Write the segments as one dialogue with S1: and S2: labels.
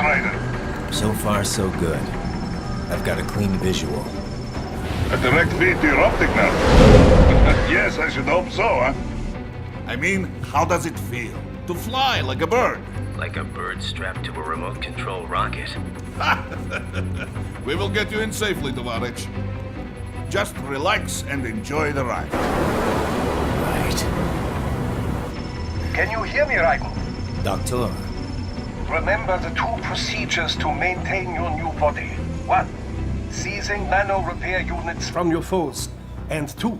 S1: Ryder?
S2: So far, so good. I've got a clean visual.
S1: A direct feed to your optic now. Yes, I should hope so, huh?
S3: I mean, how does it feel? To fly like a bird?
S4: Like a bird strapped to a remote control rocket.
S3: We will get you in safely, Tovarich. Just relax and enjoy the ride.
S2: Right.
S5: Can you hear me, Raiko?
S2: Doctor.
S5: Remember the two procedures to maintain your new body. 1. Seizing nano repair units from your foes. And 2.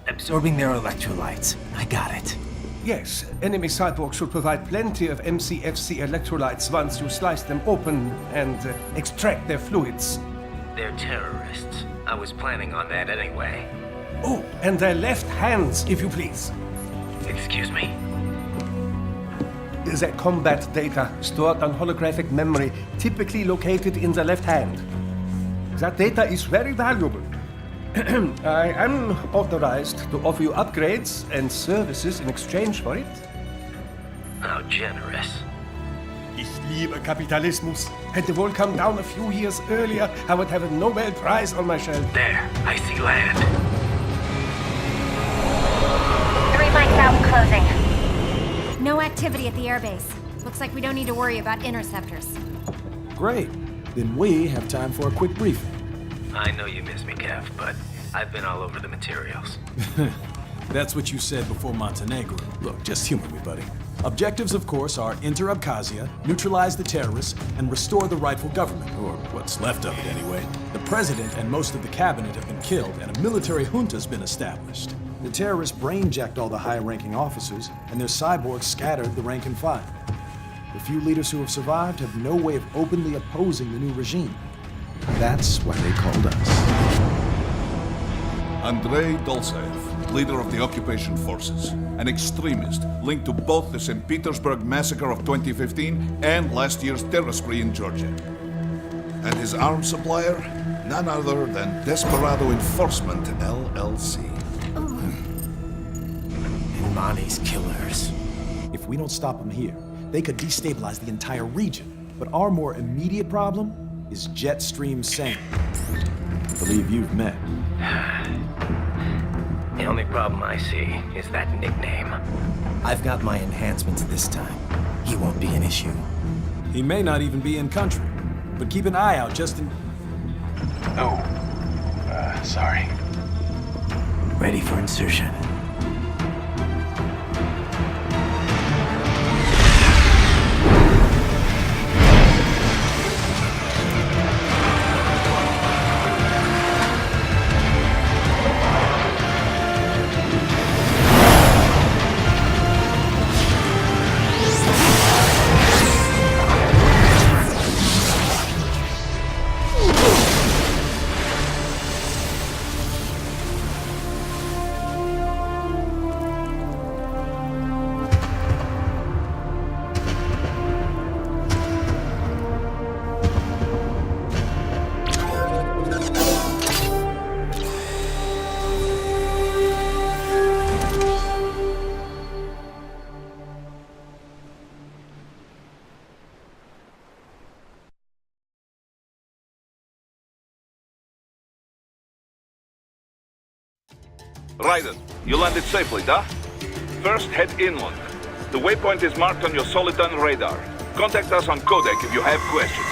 S2: Absorbing their electrolytes. I got it.
S5: Yes, enemy cyborgs should provide plenty of MCFC electrolytes once you slice them open and extract their fluids.
S4: They're terrorists. I was planning on that anyway.
S5: Oh, and their left hands, if you please.
S4: Excuse me?
S5: The combat data stored on holographic memory, typically located in the left hand. That data is very valuable. I am authorized to offer you upgrades and services in exchange for it.
S4: How generous.
S5: Ich liebe Kapitalismus. Had the world come down a few years earlier, I would have a Nobel Prize on my shelf.
S4: There, I see land.
S6: 3 mics out and closing. No activity at the airbase. Looks like we don't need to worry about interceptors.
S7: Great. Then we have time for a quick briefing.
S4: I know you miss me, Kev, but I've been all over the materials.
S7: That's what you said before Montenegro. Look, just humor me, buddy. Objectives, of course, are enter Abkhazia, neutralize the terrorists, and restore the rightful government, or what's left of it anyway. The president and most of the cabinet have been killed, and a military junta's been established. The terrorists brain-jacked all the high-ranking officers, and their cyborgs scattered the rank and file. The few leaders who have survived have no way of openly opposing the new regime. That's why they called us.
S3: Andrei Dolzaev, leader of the occupation forces, an extremist linked to both the St. Petersburg massacre of 2015 and last year's terror spree in Georgia. And his arms supplier, none other than Desperado Enforcement, LLC.
S2: Money's killers.
S7: If we don't stop them here, they could destabilize the entire region. But our more immediate problem is Jetstream Sane. I believe you've met.
S4: The only problem I see is that nickname.
S2: I've got my enhancements this time. He won't be an issue.
S7: He may not even be in country, but keep an eye out just in...
S5: Sorry.
S2: Ready for insertion.
S1: Raiden, you landed safely, da? First, head inland. The waypoint is marked on your Soliton radar. Contact us on codec if you have questions.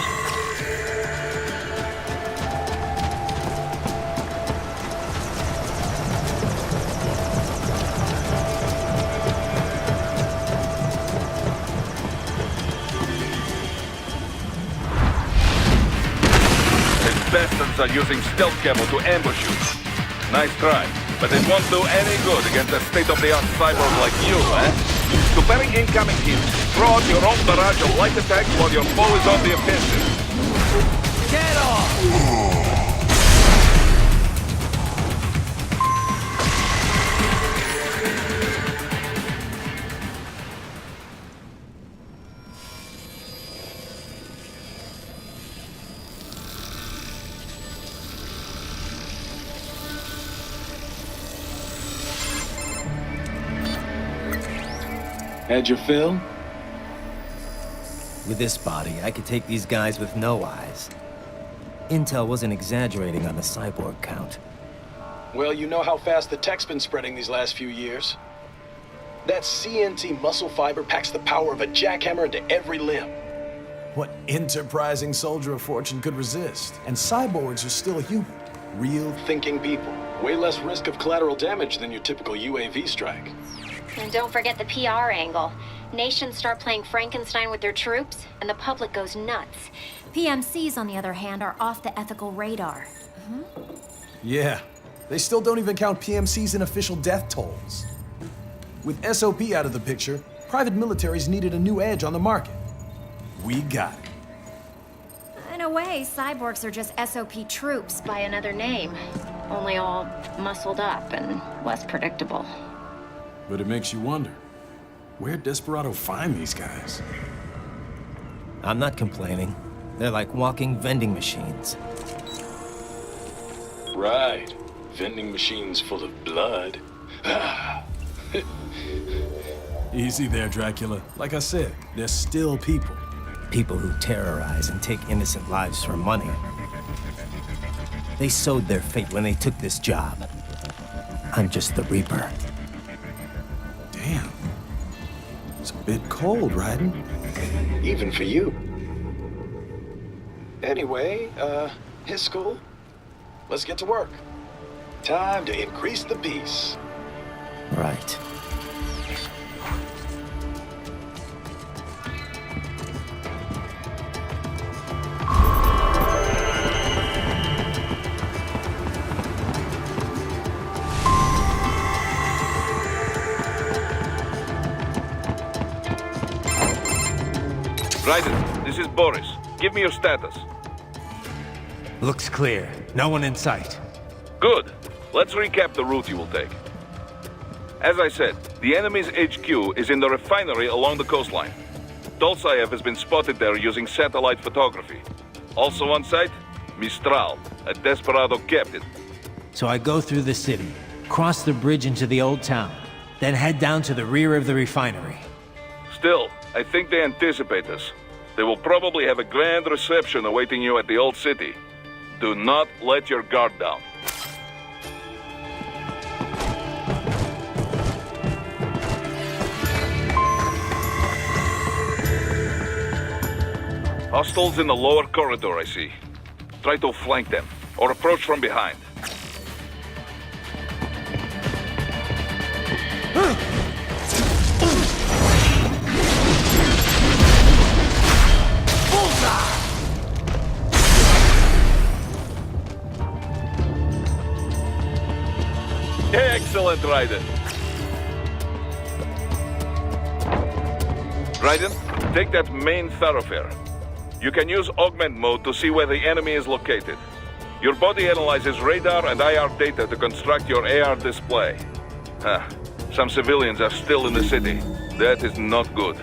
S1: These bastards are using stealth camo to ambush you. Nice try, but it won't do any good against a state-of-the-art cyborg like you, eh? To parry incoming hits, throw out your own barrage of light attacks while your foe is on the offensive.
S4: Get off!
S7: Had your fill?
S2: With this body, I could take these guys with no eyes. Intel wasn't exaggerating on the cyborg count.
S8: Well, you know how fast the tech's been spreading these last few years. That CNT muscle fiber packs the power of a jackhammer into every limb.
S7: What enterprising soldier of fortune could resist? And cyborgs are still human. Real.
S8: Thinking people. Way less risk of collateral damage than your typical UAV strike.
S6: And don't forget the PR angle. Nations start playing Frankenstein with their troops, and the public goes nuts. PMCs, on the other hand, are off the ethical radar.
S7: Yeah. They still don't even count PMCs in official death tolls. With SOP out of the picture, private militaries needed a new edge on the market. We got it.
S6: In a way, cyborgs are just SOP troops by another name. Only all muscled up and less predictable.
S7: But it makes you wonder, where'd Desperado find these guys?
S2: I'm not complaining. They're like walking vending machines.
S8: Right. Vending machines full of blood.
S7: Easy there, Dracula. Like I said, they're still people.
S2: People who terrorize and take innocent lives for money. They sowed their fate when they took this job. I'm just the Reaper.
S7: Damn. It's a bit cold, Raiden.
S8: Even for you. Anyway, his school. Let's get to work. Time to increase the peace.
S2: Right.
S1: Raiden, this is Boris. Give me your status.
S2: Looks clear. No one in sight.
S1: Good. Let's recap the route you will take. As I said, the enemy's HQ is in the refinery along the coastline. Dolzaev has been spotted there using satellite photography. Also on site, Mistral, a Desperado captain.
S9: So I go through the city, cross the bridge into the old town, then head down to the rear of the refinery.
S1: Still, I think they anticipate us. They will probably have a grand reception awaiting you at the old city. Do not let your guard down. Hostiles in the lower corridor, I see. Try to flank them, or approach from behind. Excellent, Raiden. Raiden, take that main thoroughfare. You can use augment mode to see where the enemy is located. Your body analyzes radar and IR data to construct your AR display. Some civilians are still in the city. That is not good.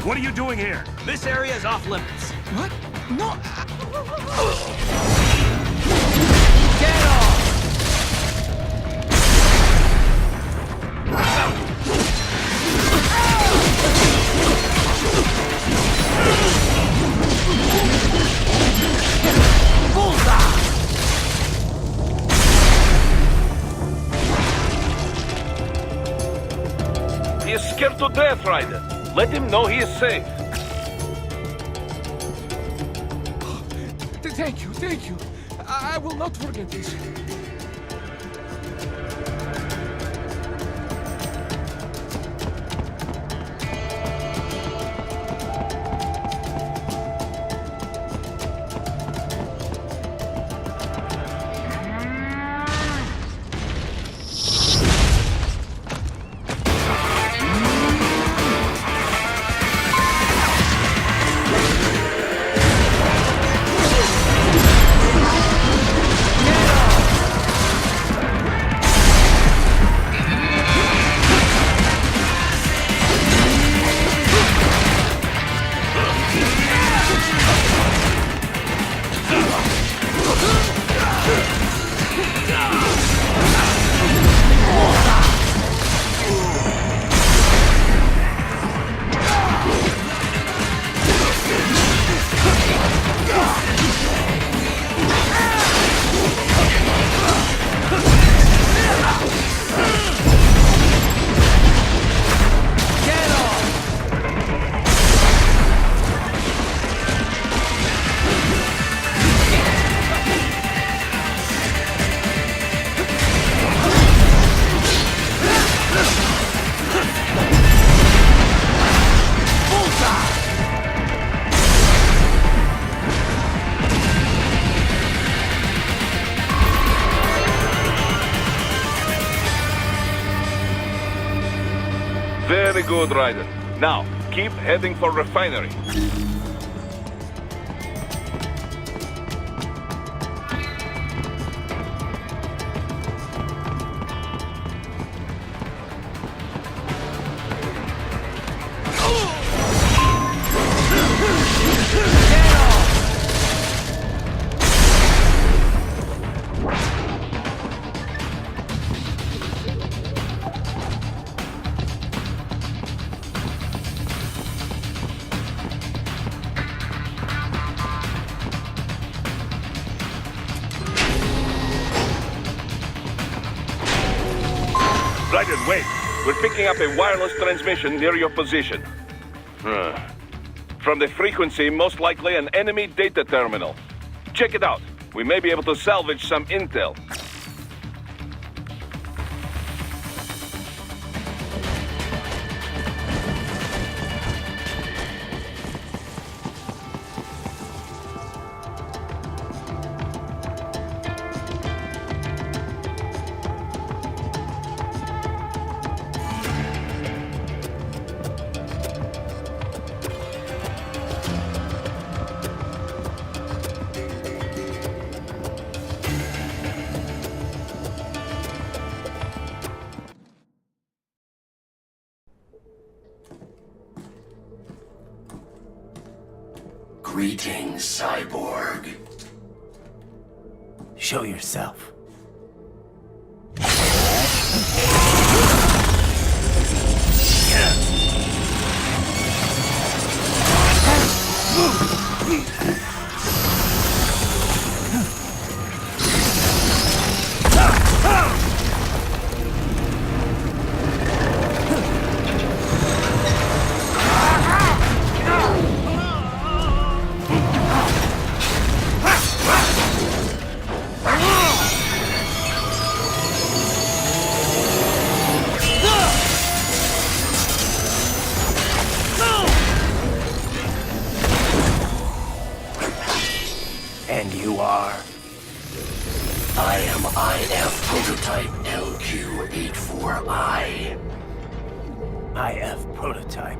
S10: What are you doing here? This area is off limits.
S9: What? No!
S10: Get off!
S1: He is scared to death, Raiden. Let him know he is safe.
S5: Thank you, thank you. I will not forget this.
S1: good, Ryder. Now, keep heading for refinery. Ryder, wait. We're picking up a wireless transmission near your position. From the frequency, most likely an enemy data terminal. Check it out. We may be able to salvage some intel.
S11: Greetings, cyborg.
S2: Show yourself. And you are?
S11: I am IF Prototype LQ84I.
S2: IF Prototype.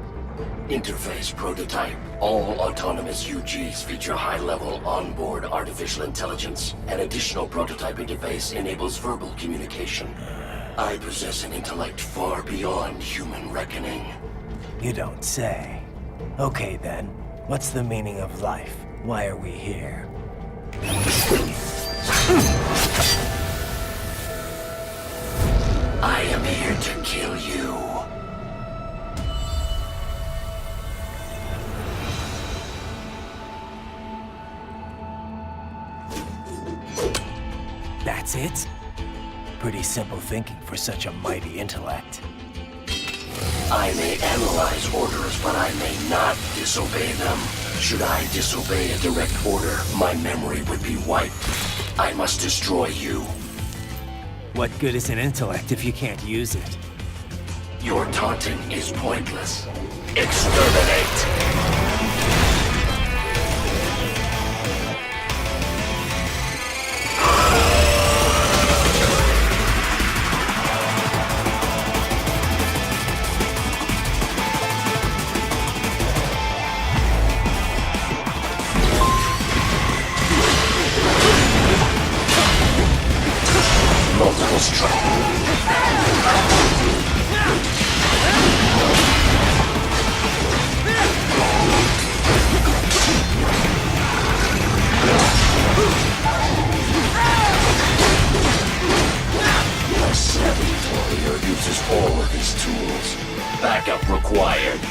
S11: Interface Prototype. All autonomous UGs feature high-level onboard artificial intelligence. An additional prototype interface enables verbal communication. I possess an intellect far beyond human reckoning.
S2: You don't say. Okay then, what's the meaning of life? Why are we here?
S11: I am here to kill you.
S2: That's it? Pretty simple thinking for such a mighty intellect.
S11: I may analyze orders, but I may not disobey them. Should I disobey a direct order, my memory would be wiped. I must destroy you.
S2: What good is an intellect if you can't use it?
S11: Your taunting is pointless. Exterminate! Multiple strike. My savvy warrior uses all of his tools. Backup required.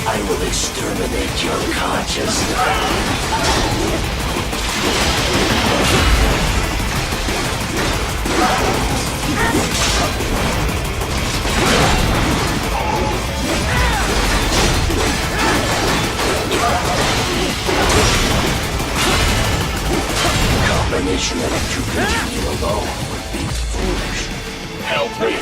S11: I will exterminate your consciousness. The nation elect to continue alone would be foolish. Help me!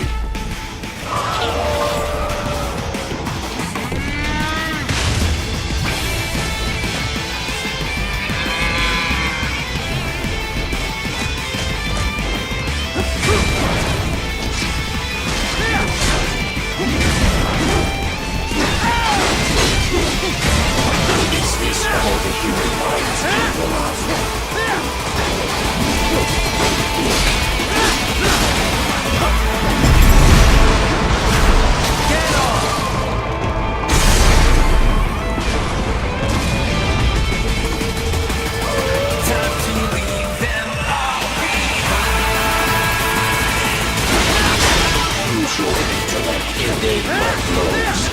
S11: Is this all the human mind is capable of? Use your intellect, evade my blows.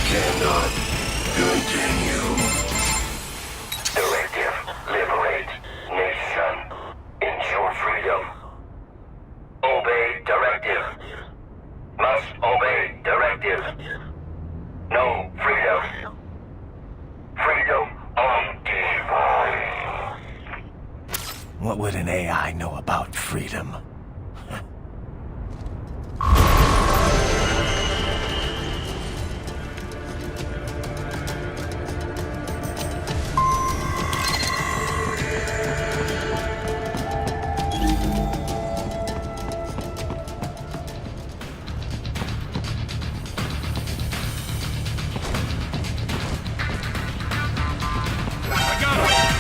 S11: Cannot continue. Directive, liberate, nation, ensure freedom. Obey directive. Must obey directive. No freedom. Freedom undefiled.
S2: What would an AI know about freedom?
S1: I got him!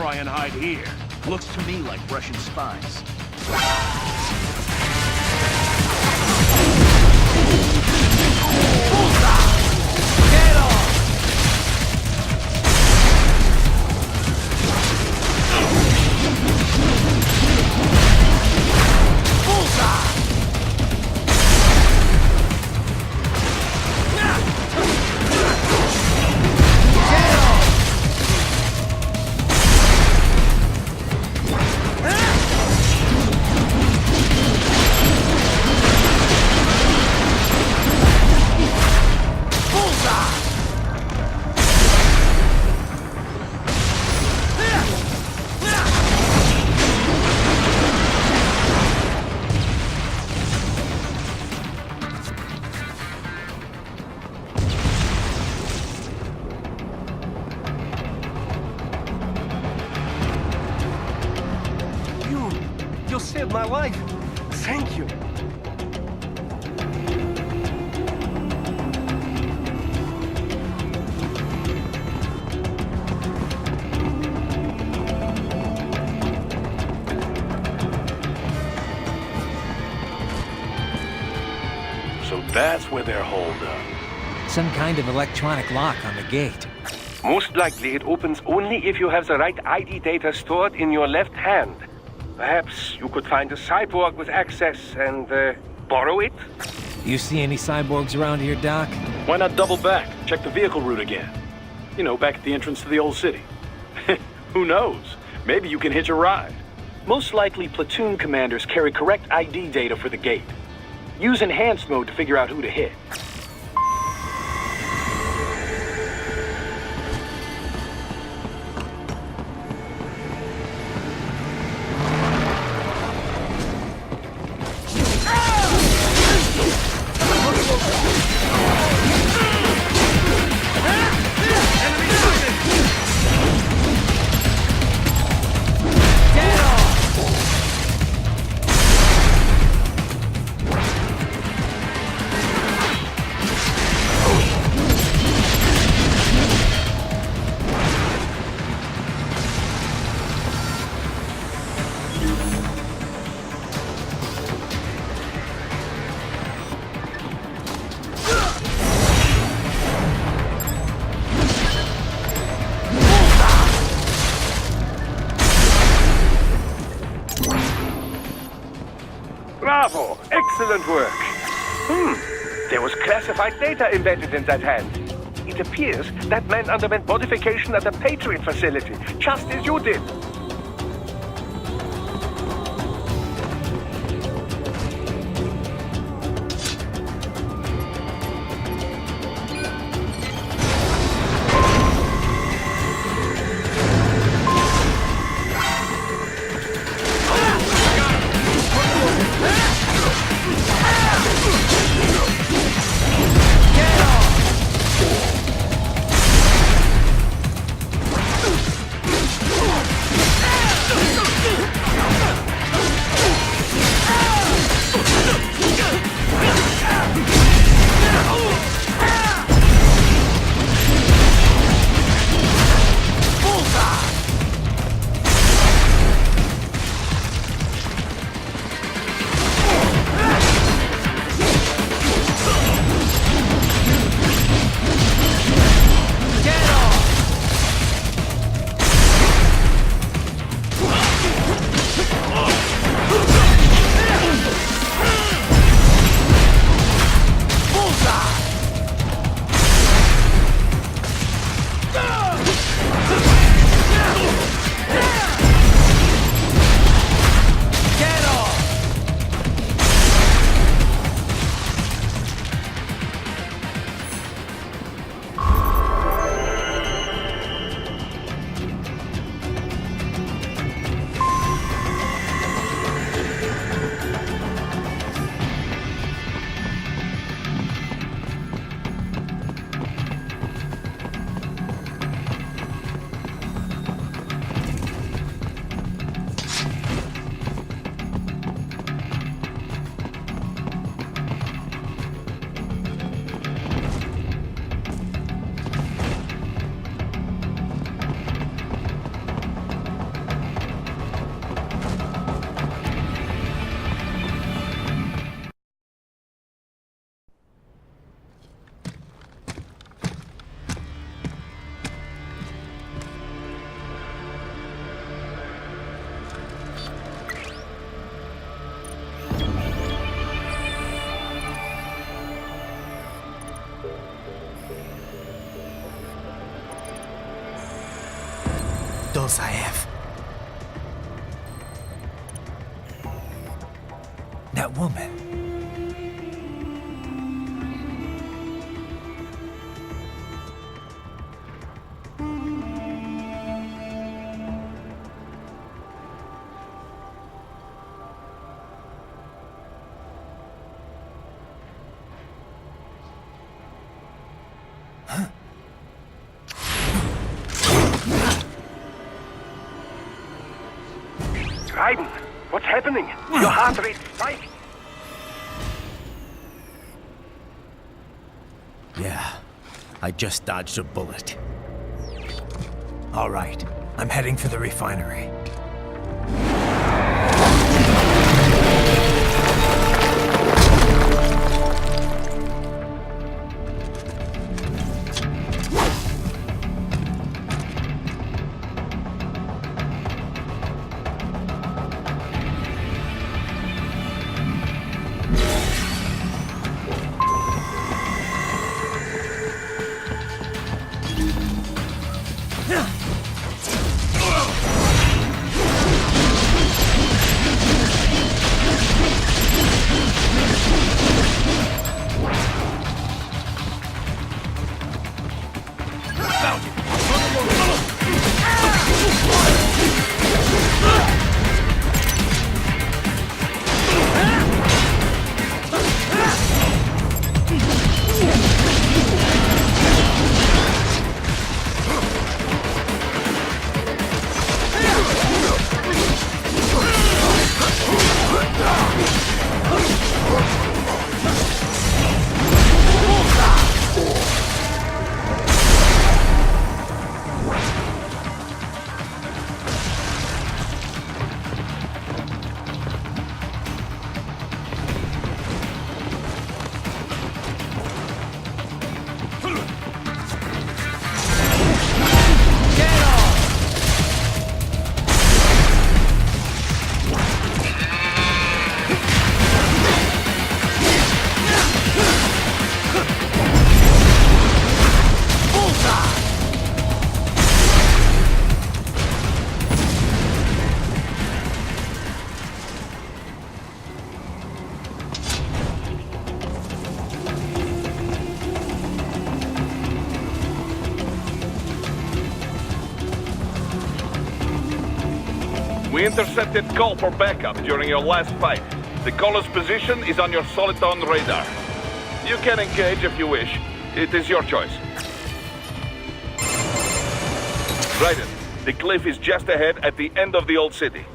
S10: try and hide here. Looks to me like Russian spies. Get off! Bullseye!
S5: You saved my life. Thank you.
S10: So that's where they're holed up.
S9: Some kind of electronic lock on the gate.
S12: Most likely it opens only if you have the right ID data stored in your left hand. Perhaps you could find a cyborg with access and borrow it?
S9: You see any cyborgs around here, Doc?
S8: Why not double back? Check the vehicle route again. You know, back at the entrance to the old city. Who knows? Maybe you can hitch a ride. Most likely, platoon commanders carry correct ID data for the gate. Use enhanced mode to figure out who to hit.
S12: Bravo! Excellent work! There was classified data embedded in that hand. It appears that man underwent modification at the Patriot facility, just as you did.
S2: skills I have. That woman.
S12: Raiden, what's happening? Your heart rate spiked.
S2: Yeah, I just dodged a bullet. All right, I'm heading for the refinery.
S1: We intercepted call for backup during your last fight. The caller's position is on your Soliton radar. You can engage if you wish. It is your choice. Raiden, the cliff is just ahead at the end of the old city.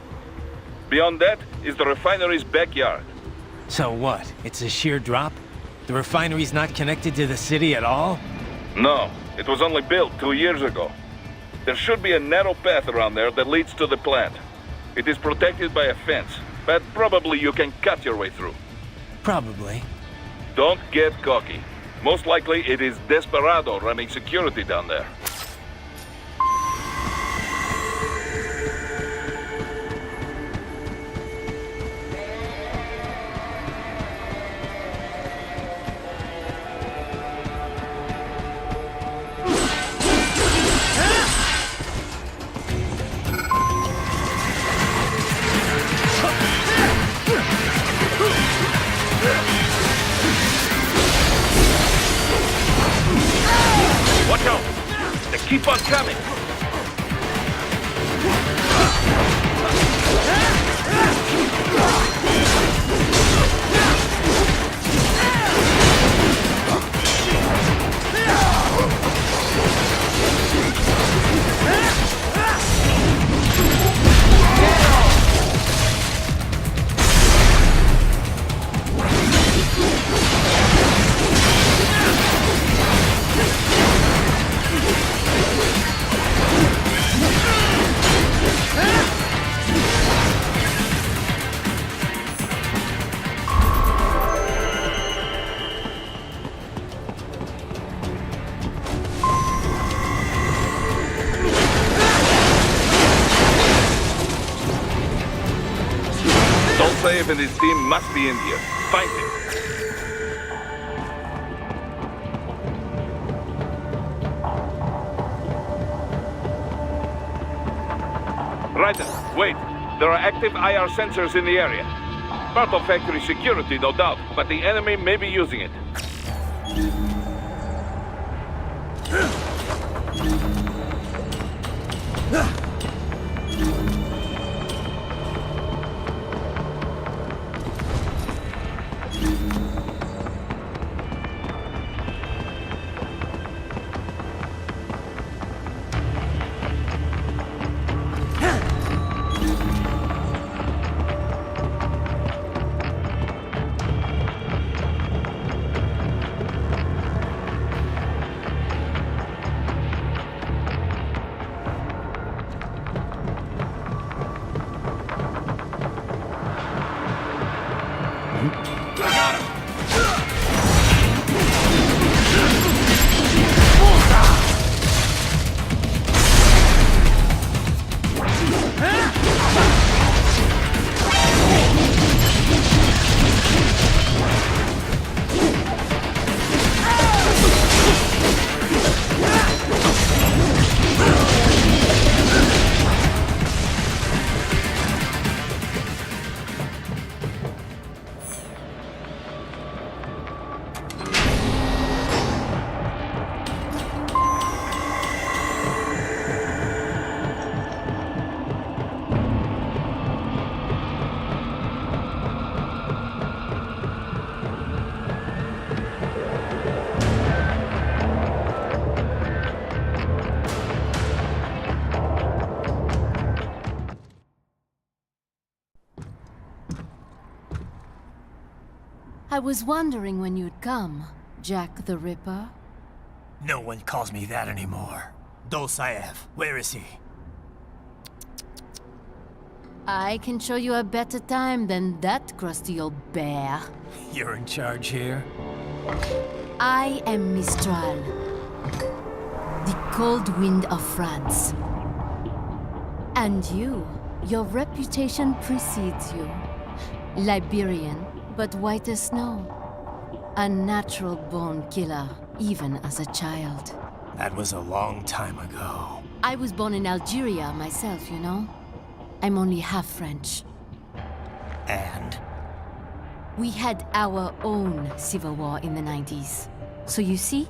S1: Beyond that is the refinery's backyard.
S9: So what? It's a sheer drop? The refinery's not connected to the city at all?
S1: No, it was only built 2 years ago. There should be a narrow path around there that leads to the plant. It is protected by a fence, but probably you can cut your way through.
S9: Probably.
S1: Don't get cocky. Most likely it is Desperado running security down there. Watch out! They keep on coming! Dave and his team must be in here. Find him. There are active IR sensors in the area. Part of factory security, no doubt, but the enemy may be using it.
S13: I was wondering when you'd come, Jack the Ripper.
S2: No one calls me that anymore. Dolsaev, where is he?
S13: I can show you a better time than that crusty old bear.
S2: You're in charge here?
S13: I am Mistral, the cold wind of France. And your reputation precedes you. Liberian, but white as snow. A natural-born killer, even as a child.
S2: That was a long time ago.
S13: I was born in Algeria myself, you know? I'm only half French.
S2: And?
S13: We had our own civil war in the 90s. So you see?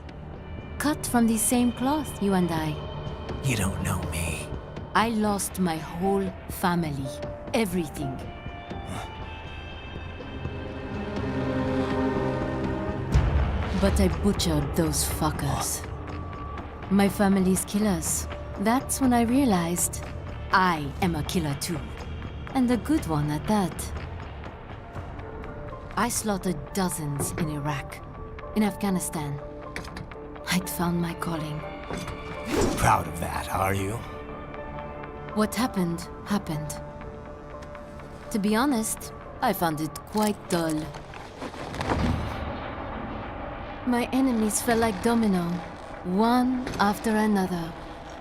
S13: Cut from the same cloth, you and I.
S2: You don't know me.
S13: I lost my whole family. Everything. But I butchered those fuckers. My family's killers. That's when I realized I am a killer too. And a good one at that. I slaughtered dozens in Iraq, in Afghanistan. I'd found my calling.
S2: Proud of that, are you?
S13: What happened, happened. To be honest, I found it quite dull. My enemies fell like domino, one after another.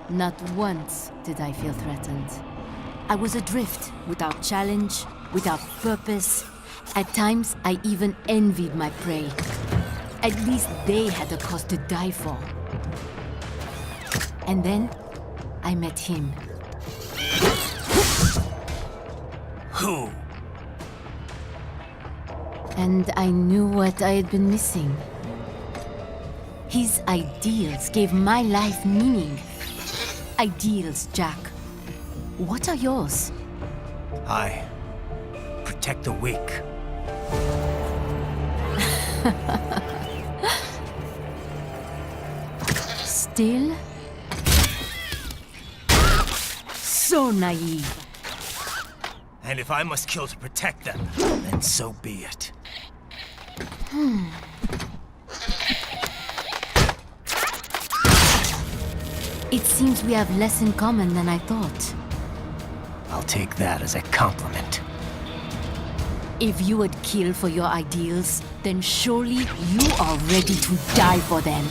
S13: Not once did I feel threatened. I was adrift, without challenge, without purpose. At times, I even envied my prey. At least they had a cause to die for. And then, I met him.
S2: Who?
S13: And I knew what I had been missing. His ideals gave my life meaning. Ideals, Jack. What are yours?
S2: I protect the weak.
S13: Still? So naive.
S2: And if I must kill to protect them, then so be it.
S13: It seems we have less in common than I thought.
S2: I'll take that as a compliment.
S13: If you would kill for your ideals, then surely you are ready to die for them.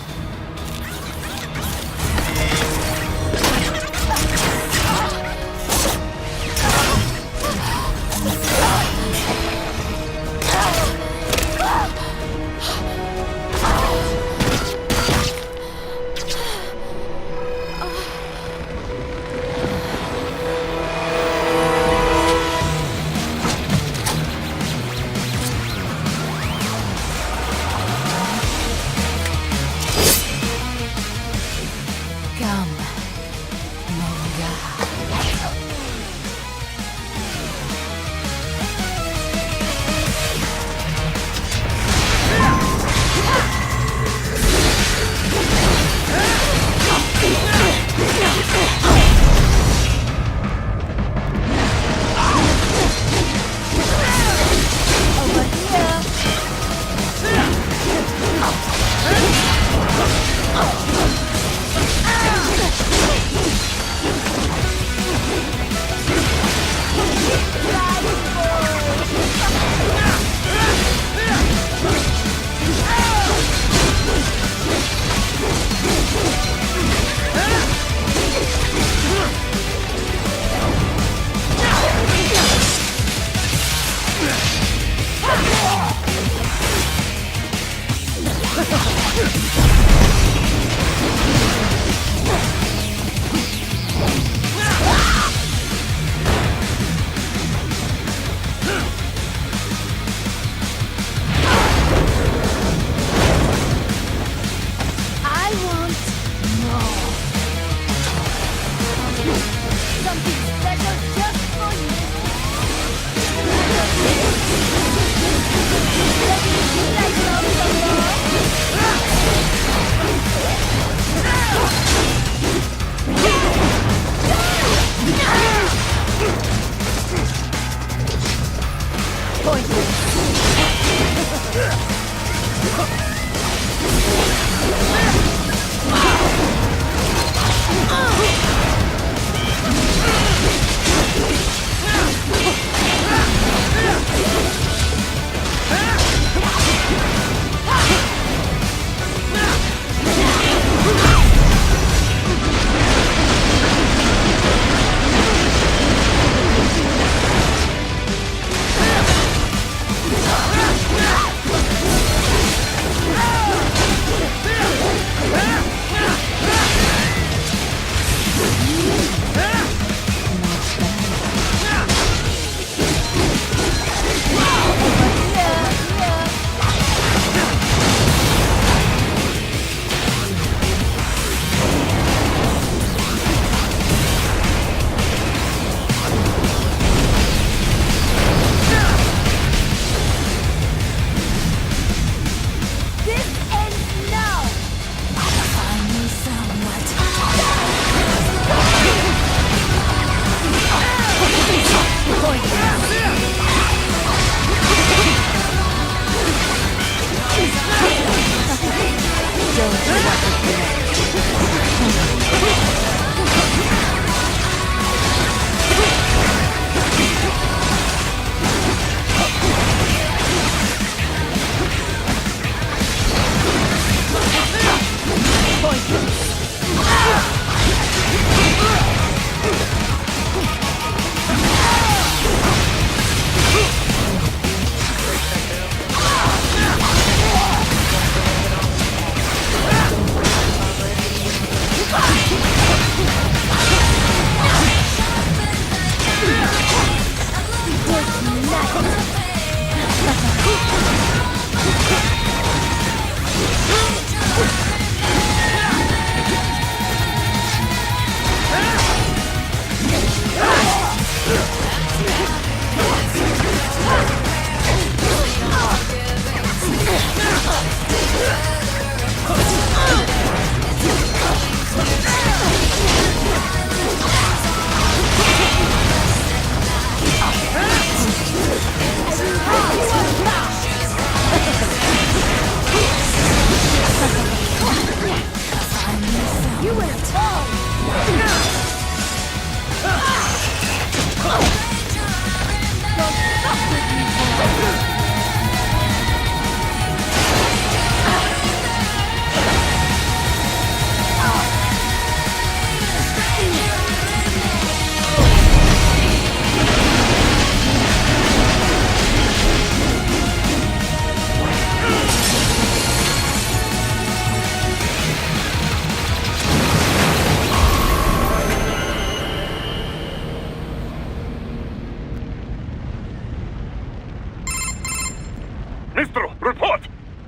S10: Maestro, report!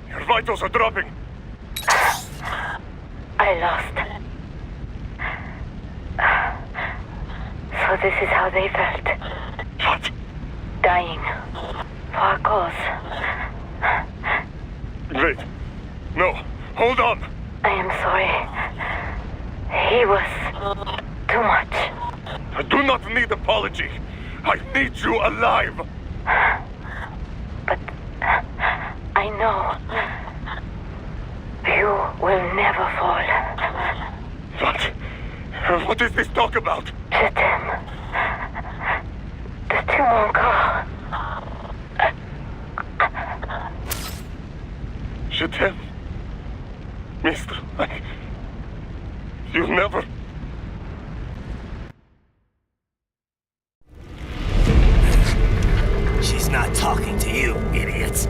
S10: Your vitals are dropping.
S14: I lost. So this is how they felt.
S10: What?
S14: Dying. For a cause.
S10: Wait. No. Hold on.
S14: I am sorry. He was too much.
S10: I do not need apology. I need you alive.
S14: But I know you will never fall.
S10: What? What is this talk about?
S14: To them. The two encore.
S10: Je t'aime. Mister, you never...
S2: She's not talking to you, idiots.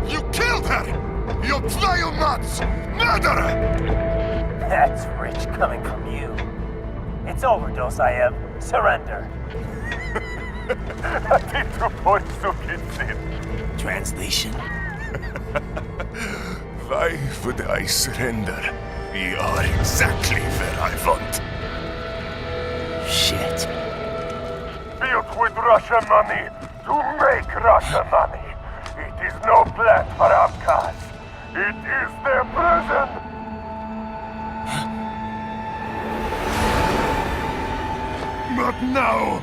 S10: You killed her! You vile nuts! Murderer!
S2: That's rich coming from you. It's overdose, I am. Surrender. Translation.
S10: Why would I surrender? You are exactly where I want.
S2: Shit.
S10: Built with Russian money to make Russian money. It is no plan for outcasts. It is their prison. But now,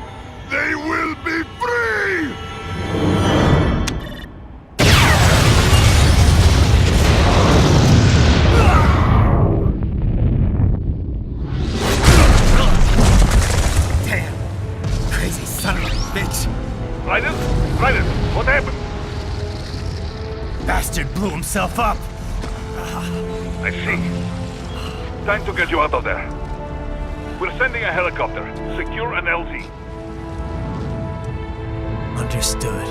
S10: they will be free!
S2: Damn. Crazy son of a bitch.
S10: Ryder? Ryder, what happened?
S2: Bastard blew himself up.
S1: I see. Time to get you out of there. We're sending a helicopter. Secure an LZ.
S2: Understood.